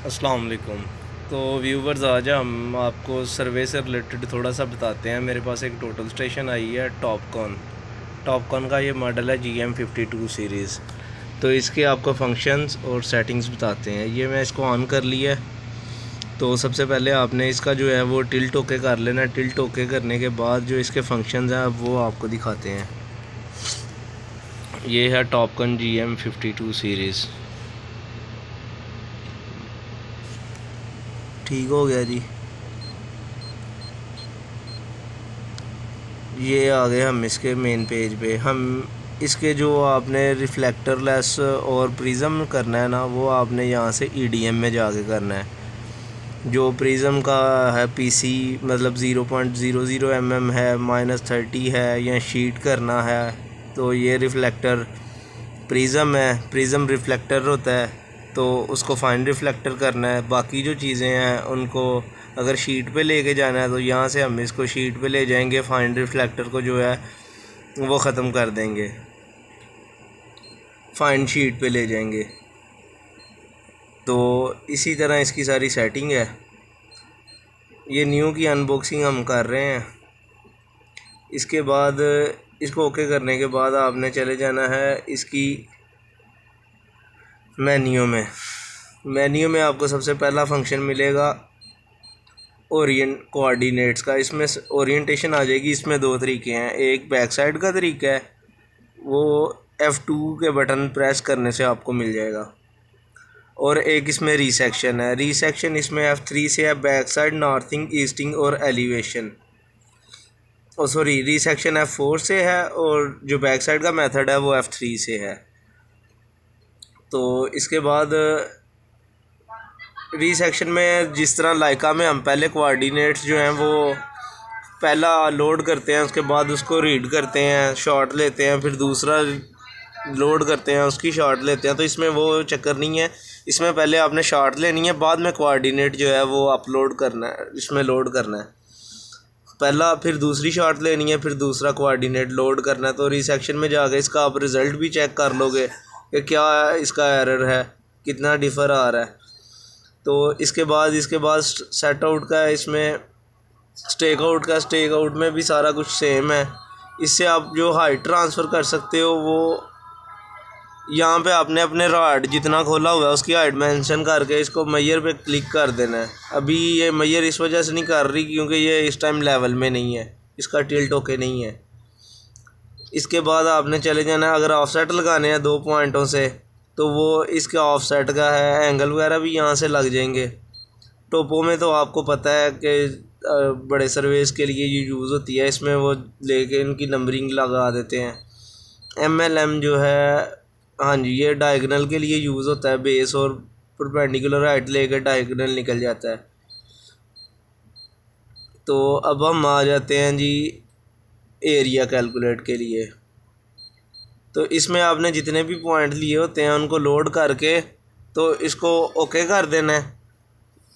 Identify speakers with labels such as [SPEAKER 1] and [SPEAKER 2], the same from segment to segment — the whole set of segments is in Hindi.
[SPEAKER 1] अस्सलाम वालेकुम। तो व्यूवर्स, आज हम आपको सर्वे से रिलेटेड थोड़ा सा बताते हैं। मेरे पास एक टोटल स्टेशन आई है टॉपकॉन का ये मॉडल है GM52 सीरीज़। तो इसके आपको फंक्शंस और सेटिंग्स बताते हैं। ये मैं इसको ऑन कर लिया है। तो सबसे पहले आपने इसका जो है वो टिल्ट ओके कर लेना। टिल्ट ओके करने के बाद जो इसके फंक्शंस हैं वो आपको दिखाते हैं। ये है टॉपकॉन GM52 सीरीज़। ठीक हो गया जी। ये आ गए हम इसके मेन पेज पे। हम इसके जो आपने रिफ्लेक्टर लेस और प्रिज़म करना है ना, वो आपने यहाँ से EDM में जाके करना है। जो प्रिज़म का है PC मतलब 0.00 mm है, -30 है, या शीट करना है तो ये रिफ्लेक्टर प्रिज़म है। प्रिज़म रिफ्लेक्टर होता है तो उसको फाइन रिफ्लेक्टर करना है। बाकी जो चीज़ें हैं उनको अगर शीट पे लेके जाना है तो यहाँ से हम इसको शीट पे ले जाएंगे। फाइन रिफ्लेक्टर को जो है वो ख़त्म कर देंगे, फाइन शीट पे ले जाएंगे। तो इसी तरह इसकी सारी सेटिंग है। ये न्यू की अनबॉक्सिंग हम कर रहे हैं। इसके बाद इसको ओके करने के बाद आपने चले जाना है इसकी मेन्यू में आपको सबसे पहला फंक्शन मिलेगा कोऑर्डिनेट्स का। इसमें ओरिएंटेशन आ जाएगी। इसमें दो तरीके हैं। एक बैक साइड का तरीका है, वो F2 के बटन प्रेस करने से आपको मिल जाएगा, और एक इसमें रीसेक्शन है। रीसेक्शन इसमें F3 से है, बैक साइड, नॉर्थिंग, ईस्टिंग और एलिवेशन। सॉरी, रीसेक्शन F4 से है, और जो बैक साइड का मेथड है वो F3 से है। तो इसके बाद रीसेक्शन में जिस तरह लाइका में हम पहले कोऑर्डिनेट्स जो हैं वो पहला लोड करते हैं, उसके बाद उसको रीड करते हैं, शॉट लेते हैं, फिर दूसरा लोड करते हैं, उसकी शॉट लेते हैं। तो इसमें वो चक्कर नहीं है। इसमें पहले आपने शॉट लेनी है, बाद में कोऑर्डिनेट जो है वो अपलोड करना है, इसमें लोड करना है। पहला फिर दूसरी शॉट लेनी है, फिर दूसरा कोऑर्डिनेट लोड करना है। तो रीसेक्शन में जाके इसका आप रिज़ल्ट भी चेक कर लोगे कि क्या इसका एरर है, कितना डिफ़र आ रहा है। तो इसके बाद सेट आउट का है, इसमें स्टेक आउट में भी सारा कुछ सेम है। इससे आप जो हाइट ट्रांसफ़र कर सकते हो वो यहाँ पे आपने अपने रॉड जितना खोला हुआ है उसकी हाइट मेंशन करके इसको मैयर पे क्लिक कर देना है। अभी ये मैयर इस वजह से नहीं कर रही क्योंकि ये इस टाइम लेवल में नहीं है, इसका टिल्ट ओके नहीं है। इसके बाद आपने चले जाना है, अगर ऑफसेट लगाने हैं 2 पॉइंटों से तो वो इसके ऑफसेट का है, एंगल वगैरह भी यहाँ से लग जाएंगे। टोपो में तो आपको पता है कि बड़े सर्वेस के लिए ये यूज़ होती है। इसमें वो लेके इनकी नंबरिंग लगा देते हैं। MLM जो है, हाँ जी, ये डायगोनल के लिए यूज़ होता है। बेस और परपेंडिकुलर हाइट लेकर डायगोनल निकल जाता है। तो अब हम आ जाते हैं जी एरिया कैलकुलेट के लिए। तो इसमें आपने जितने भी पॉइंट लिए होते हैं उनको लोड करके तो इसको ओके कर देना है।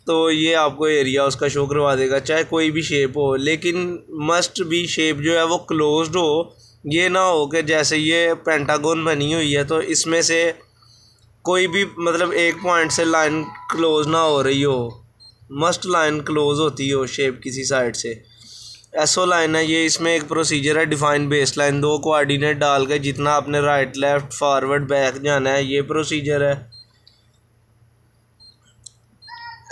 [SPEAKER 1] तो ये आपको एरिया उसका शो करवा देगा, चाहे कोई भी शेप हो, लेकिन मस्ट भी शेप जो है वो क्लोज्ड हो। ये ना हो कि जैसे ये पेंटागन बनी हुई है तो इसमें से कोई भी मतलब एक पॉइंट से लाइन क्लोज ना हो रही हो। मस्ट लाइन क्लोज होती हो शेप किसी साइड से। SO लाइन है ये। इसमें एक प्रोसीजर है, डिफाइन बेस लाइन। 2 कोऑर्डिनेट डाल के जितना आपने राइट, लेफ़्ट, फॉरवर्ड, बैक जाना है, ये प्रोसीजर है।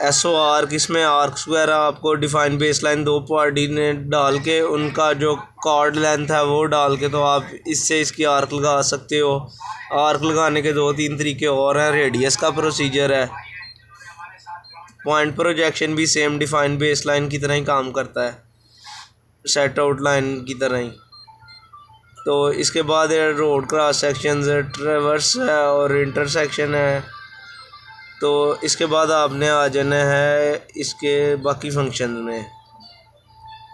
[SPEAKER 1] SO आर्क, इसमें आर्क्स वगैरह आपको डिफाइन बेस लाइन 2 कोऑर्डिनेट डाल के उनका जो कॉर्ड लेंथ है वो डाल के तो आप इससे इसकी आर्क लगा सकते हो। आर्क लगाने के 2-3 तरीके और हैं। रेडियस का प्रोसीजर है। पॉइंट प्रोजेक्शन भी सेम डिफाइन बेस लाइन की तरह ही काम करता है, सेट आउट लाइन की तरह ही। तो इसके बाद रोड क्रॉस सेक्शंस है, ट्रेवर्स है और इंटरसेक्शन है। तो इसके बाद आपने आ जाना है इसके बाकी फंक्शन में।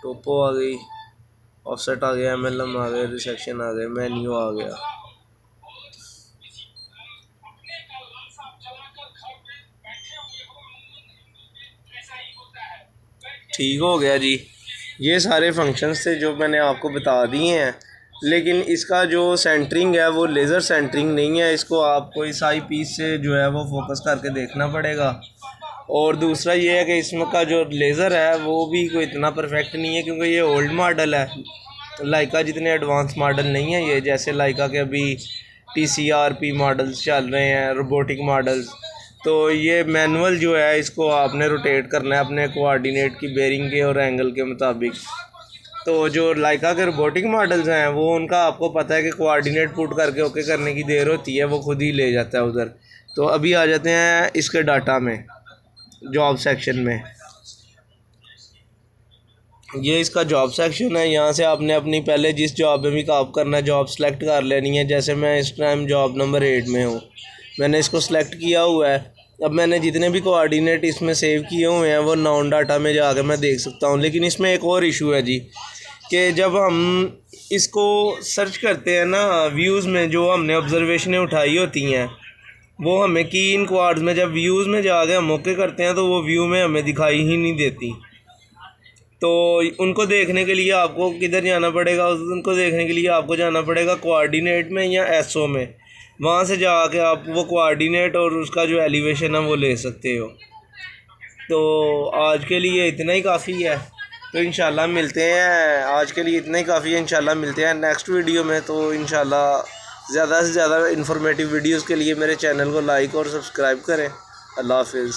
[SPEAKER 1] टोपो आ गई, ऑफसेट आ गया, MLM आ गया, रिसेक्शन आ गया, मेन्यू आ गया। ठीक हो गया जी। ये सारे फंक्शंस थे जो मैंने आपको बता दिए हैं, लेकिन इसका जो सेंटरिंग है वो लेज़र सेंटरिंग नहीं है। इसको आपको इस आई पीस से जो है वो फोकस करके देखना पड़ेगा। और दूसरा ये है कि इसमें का जो लेज़र है वो भी कोई इतना परफेक्ट नहीं है, क्योंकि ये ओल्ड मॉडल है। लाइका जितने एडवांस मॉडल नहीं है ये, जैसे लाइका के अभी TCRP मॉडल्स चल रहे हैं, रोबोटिक मॉडल्स। तो ये मैनुअल जो है इसको आपने रोटेट करना है अपने कोऑर्डिनेट की बेरिंग के और एंगल के मुताबिक। तो जो लाइका के रोबोटिक मॉडल्स हैं वो उनका आपको पता है कि कोऑर्डिनेट पुट करके ओके करने की देर होती है, वो खुद ही ले जाता है उधर। तो अभी आ जाते हैं इसके डाटा में, जॉब सेक्शन में। ये इसका जॉब सेक्शन है। यहाँ से आपने अपनी पहले जिस जॉब में भी काम करना है जॉब सेलेक्ट कर लेनी है। जैसे मैं इस टाइम जॉब नंबर 8 में हूँ, मैंने इसको सेलेक्ट किया हुआ है। अब मैंने जितने भी कोऑर्डिनेट इसमें सेव किए हुए हैं वो नाउन डाटा में जाकर मैं देख सकता हूँ। लेकिन इसमें एक और इशू है जी, कि जब हम इसको सर्च करते हैं ना व्यूज़ में, जो हमने ऑब्जर्वेशनें उठाई होती हैं वो हमें की इन क्वाड्स में जब व्यूज़ में जाके हम ओके करते हैं तो वो व्यू में हमें दिखाई ही नहीं देती। तो उनको देखने के लिए आपको किधर जाना पड़ेगा? उनको देखने के लिए आपको जाना पड़ेगा कोऑर्डिनेट में या SO में। वहाँ से जाके आप वो कोऑर्डिनेट और उसका जो एलिवेशन है वो ले सकते हो। तो आज के लिए इतना ही काफ़ी है। तो इंशाल्लाह मिलते हैं, आज के लिए इतना ही काफ़ी है। इंशाल्लाह मिलते हैं नेक्स्ट वीडियो में। तो इंशाल्लाह ज़्यादा से ज़्यादा इन्फॉर्मेटिव वीडियोज़ के लिए मेरे चैनल को लाइक और सब्सक्राइब करें। अल्लाह हाफिज़।